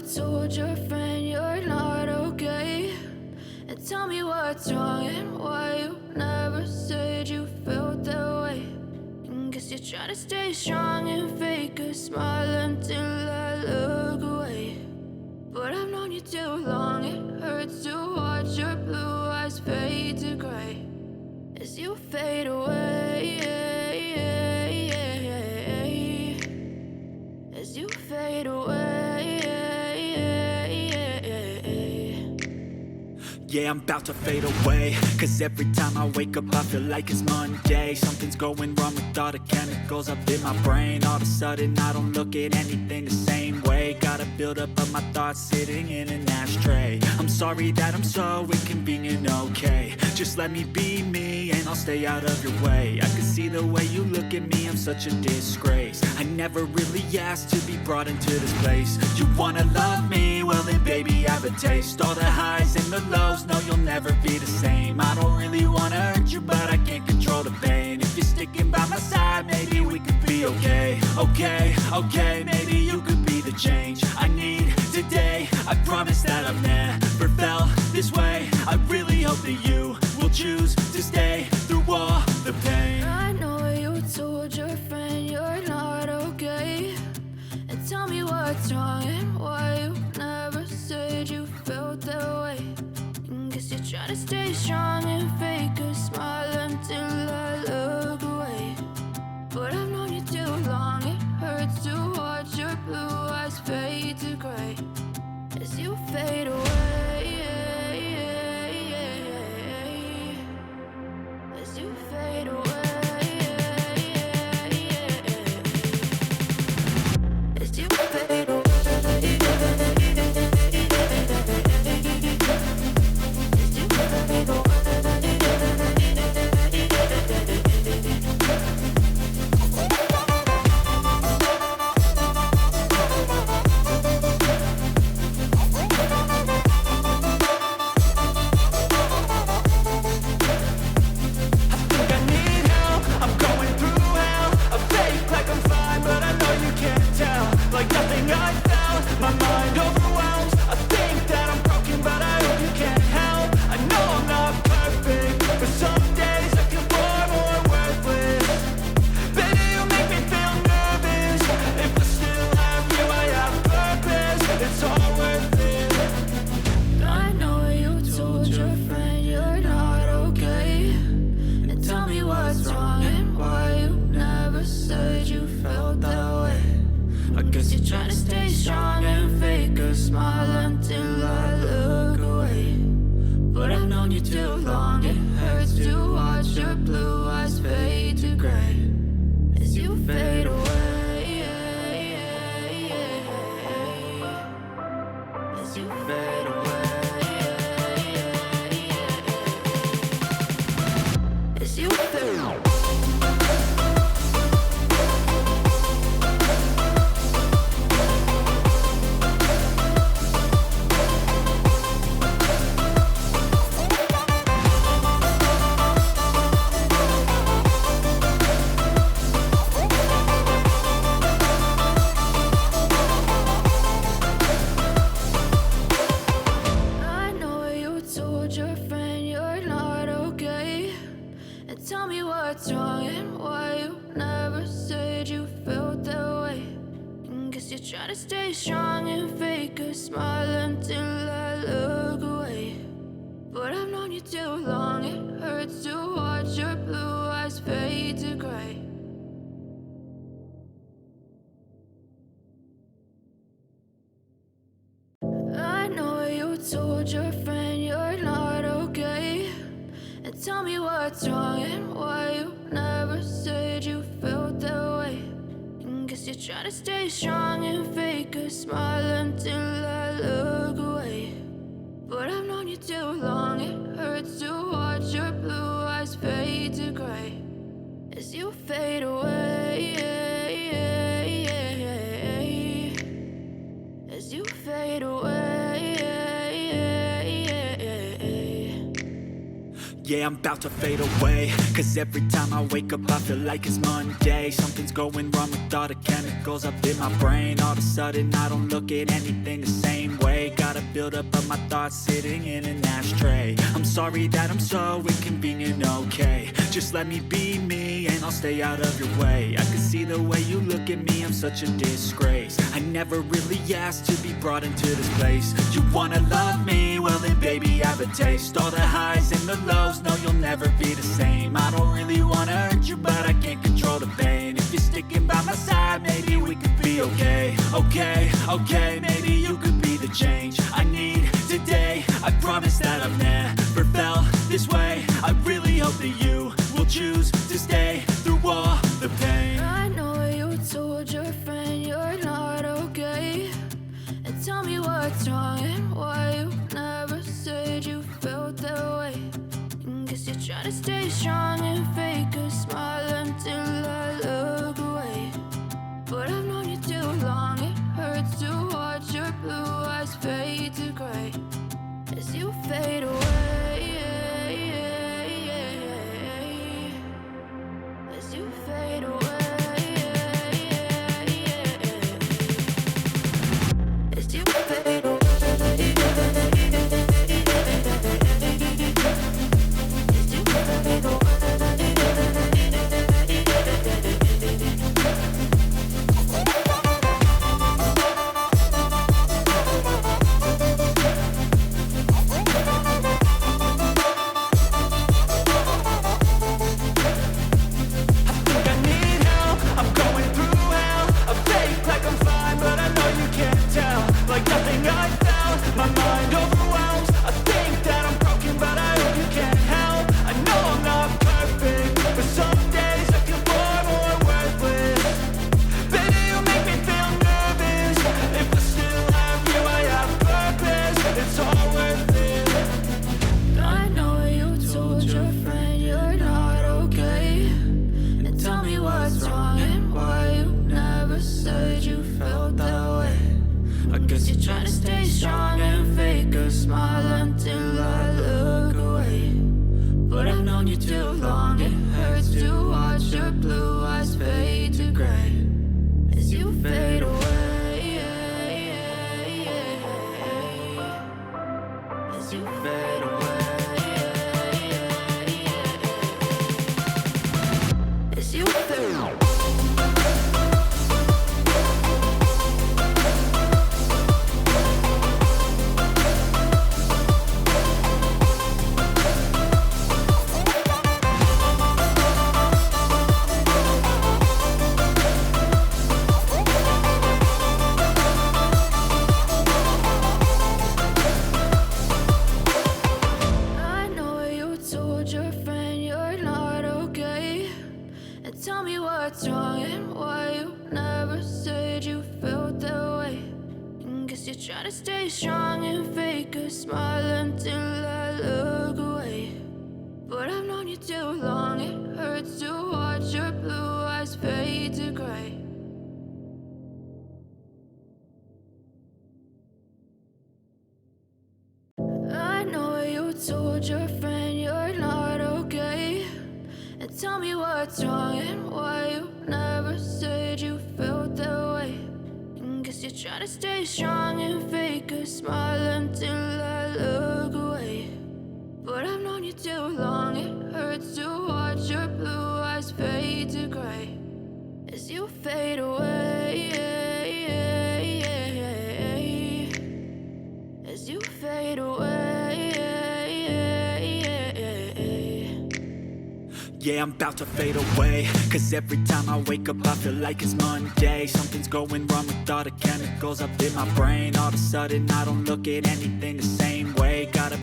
told your friend you're not okay, and tell me what's wrong and why you never said you felt that way. And guess you're trying to stay strong and fake a smile until I look away. But I've known you too long, it hurts to watch your blue eyes fade to gray as you fade away, as you fade away. Yeah, I'm about to fade away, cause every time I wake up I feel like it's Monday. Something's going wrong with all the chemicals up in my brain. All of a sudden I don't look at anything the same way. Got a build up of my thoughts sitting in an ashtray. I'm sorry that I'm so inconvenient, okay. Just let me be me and I'll stay out of your way. I can see the way you look at me, I'm such a disgrace. I never really asked to be brought into this place. You wanna love me? Well then baby have a taste. All the highs and the lows, no you'll never be the same. I don't really wanna hurt you but I can't control the pain. If you're sticking by my side maybe we could be okay. Okay, maybe you could be the change I need today. I promise that I've never felt this way. I really hope that you will choose to stay through all the pain. I know you told your friend you're not okay, and tell me what's wrong and why you never said you felt that way. And guess you're trying to stay strong and fake a smile until I look away. But I've known you too long, it hurts to watch your blue eyes fade to gray as you fade away, as you fade away. Told your friend you're not okay, and tell me what's wrong and why you never said you felt that way. And guess you're trying to stay strong and fake a smile until I look away. But I've known you too long, it hurts to watch your blue eyes fade to gray as you fade away, as you fade away. Yeah, I'm about to fade away, cause every time I wake up I feel like it's Monday. Something's going wrong with all the chemicals up in my brain. All of a sudden I don't look at anything the same way. Got a build up of my thoughts sitting in an ashtray. I'm sorry that I'm so inconvenient, okay. Just let me be me and I'll stay out of your way. I can see the way you look at me, I'm such a disgrace. I never really asked to be brought into this place. You wanna love me? Well then baby I have a taste. All the highs and the lows, no you'll never be the same. I don't really wanna hurt you but I can't control the pain. If you're sticking by my side maybe we could be okay. Okay, maybe you could be the change I need today. I promise that I've never felt this way. I really hope that you will choose to stay through all the pain. I know you told your friend you're not okay, and tell me what's wrong and why you never said you felt that way. Guess you're trying to stay strong and fake a smile until I look away. But I've known you too long, it hurts to watch your blue eyes fade to gray as you fade away. As you fade away. As you fade away. Try to stay strong and fake a smile until I look away. But I've known you too long, it hurts to watch your blue eyes fade to gray. I know you told your friend you're not okay, and tell me what's wrong and why you never said you felt that way. Guess you're trying to stay strong and fake a smile until I look away. But I've known you too long, it hurts to watch your blue eyes fade to gray as you fade away. As you fade away. Yeah, I'm about to fade away, cause every time I wake up I feel like it's Monday. Something's going wrong with all the chemicals up in my brain. All of a sudden I don't look at anything the same way. Gotta